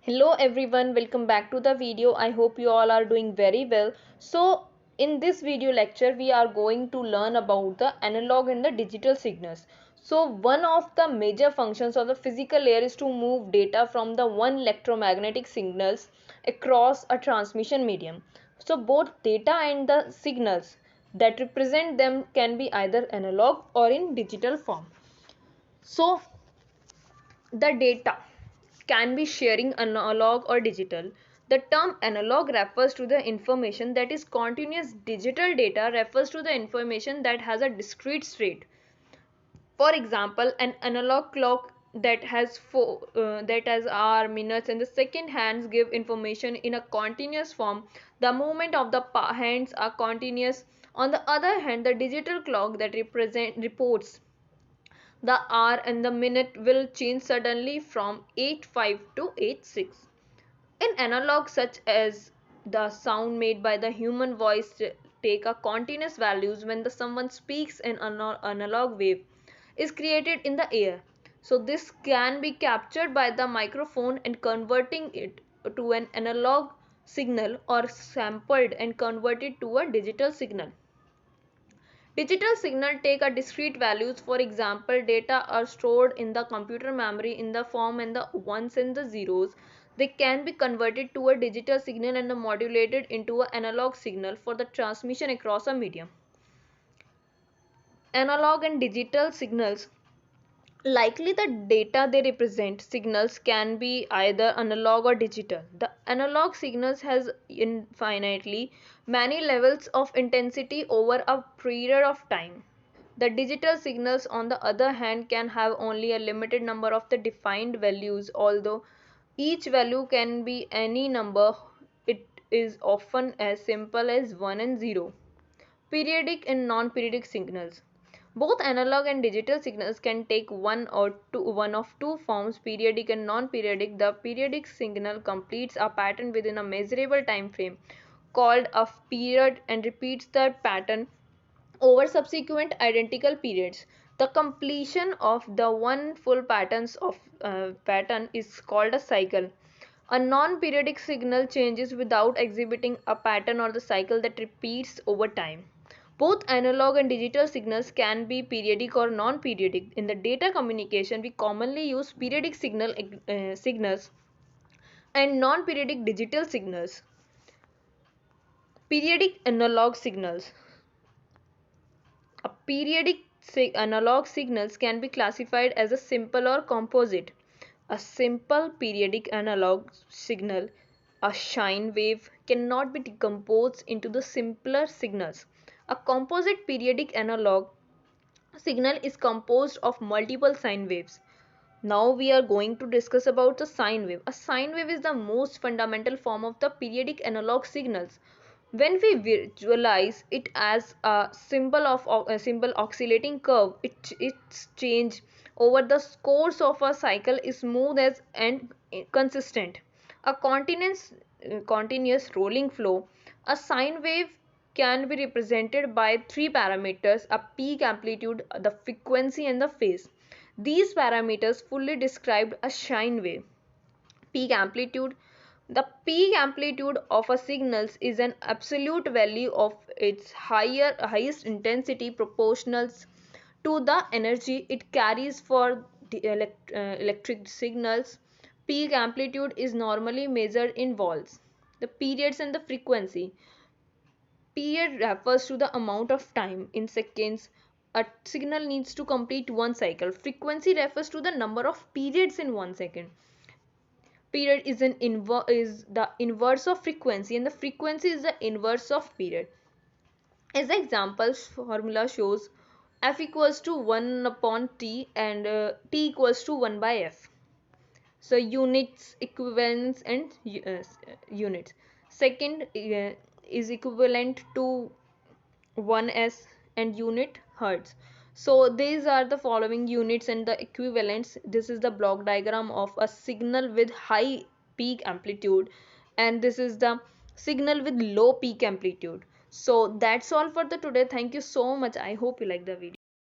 Hello everyone, welcome back to the video. I hope you all are doing very well. So in this video lecture we are going to learn about the analog and the digital signals. So one of the major functions of the physical layer is to move data from the one electromagnetic signals across a transmission medium. So both data and the signals that represent them can be either analog or in digital form. So the data can be sharing analog or digital. The term analog refers to the information that is continuous. Digital data refers to the information that has a discrete state. For example, an analog clock that has hour, minutes, and the second hands give information in a continuous form. The movement of the hands are continuous. On the other hand, the digital clock that reports the hour and the minute will change suddenly from 8:05 to 8:06. In analog, such as the sound made by the human voice, take a continuous values when the someone speaks, an analog wave is created in the air. So this can be captured by the microphone and converting it to an analog signal or sampled and converted to a digital signal. Digital signal take a discrete values. For example, data are stored in the computer memory in the form and the ones and the zeros. They can be converted to a digital signal and modulated into an analog signal for the transmission across a medium. Analog and digital signals, likely the data they represent, signals can be either analog or digital. The analog signals has infinitely many levels of intensity over a period of time. The digital signals, on the other hand, can have only a limited number of the defined values. Although each value can be any number, it is often as simple as 1 and 0. Periodic and non-periodic signals. Both analog and digital signals can take one of two forms, periodic and non-periodic. The periodic signal completes a pattern within a measurable time frame called a period and repeats that pattern over subsequent identical periods. The completion of the one full pattern is called a cycle. A non-periodic signal changes without exhibiting a pattern or the cycle that repeats over time. Both analog and digital signals can be periodic or non-periodic. In the data communication, we commonly use periodic signals and non-periodic digital signals. Periodic analog signals. A periodic analog signals can be classified as a simple or composite. A simple periodic analog signal, a sine wave, cannot be decomposed into the simpler signals. A composite periodic analog signal is composed of multiple sine waves. Now we are going to discuss about the sine wave. A sine wave is the most fundamental form of the periodic analog signals. When we visualize it as a simple oscillating curve, its change over the course of a cycle is smooth as and consistent. A continuous rolling flow. A sine wave can be represented by three parameters: a peak, amplitude, the frequency, and the phase. These parameters fully described a sine wave. Peak amplitude. The peak amplitude of a signal is an absolute value of its highest intensity proportional to the energy it carries. For the electric signals, peak amplitude is normally measured in volts. The periods and the frequency. Period refers to the amount of time in seconds a signal needs to complete one cycle. Frequency refers to the number of periods in 1 second. Period is the inverse of frequency, and the frequency is the inverse of period. As the example formula shows, f equals to 1 upon t and t equals to 1 by f. So units, equivalents, and units. Second is equivalent to 1s and unit hertz. So these are the following units and the equivalents. This is the block diagram of a signal with high peak amplitude, and this is the signal with low peak amplitude. So that's all for the today. Thank you so much. I hope you like the video.